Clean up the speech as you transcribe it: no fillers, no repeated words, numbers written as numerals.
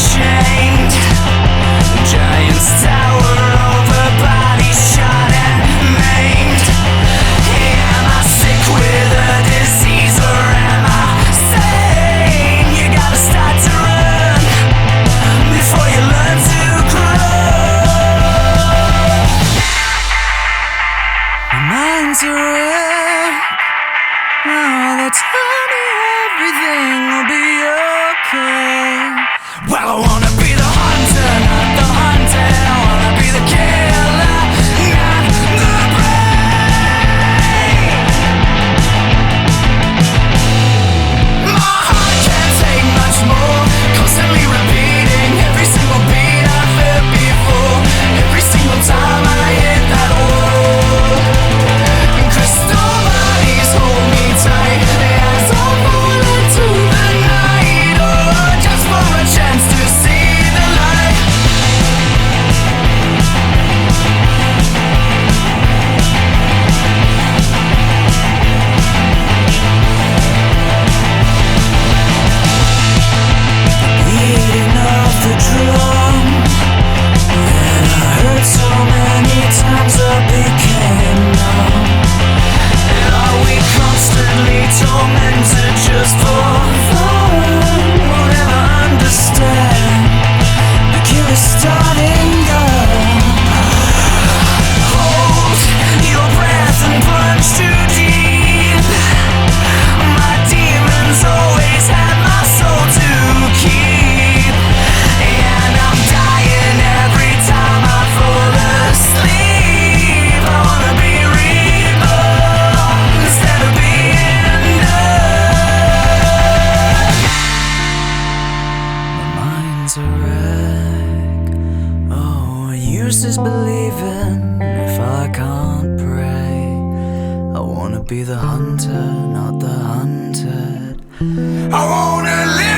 unashamed. Giants tower over bodies shot and maimed. Am I sick with a disease or am I sane? You gotta start to run before you learn to grow. My mind's a wreck. Now that's honey, everything will be okay. Well, I wanna be the hunter, not the hunted. I wanna be the killer, not the prey. My heart can't take much more, constantly repeating every single beat I've heard before. Every single time I hit that wall, crystal bodies hold me tight as I fall into the night. Oh, just for a chance to see the light. Beating of the drum that I heard so many times I became numb. Are we constantly tormented just for fun? Won't ever understand the cure is starting up. Hold your breath and plunge too deep. My demons always had my soul to keep, and I'm dying every time I fall asleep. I wanna be reborn instead of being done. My mind's a wreck. Oh, what use is believing if I can't pray? I wanna be the hunter, not the hunted. I wanna live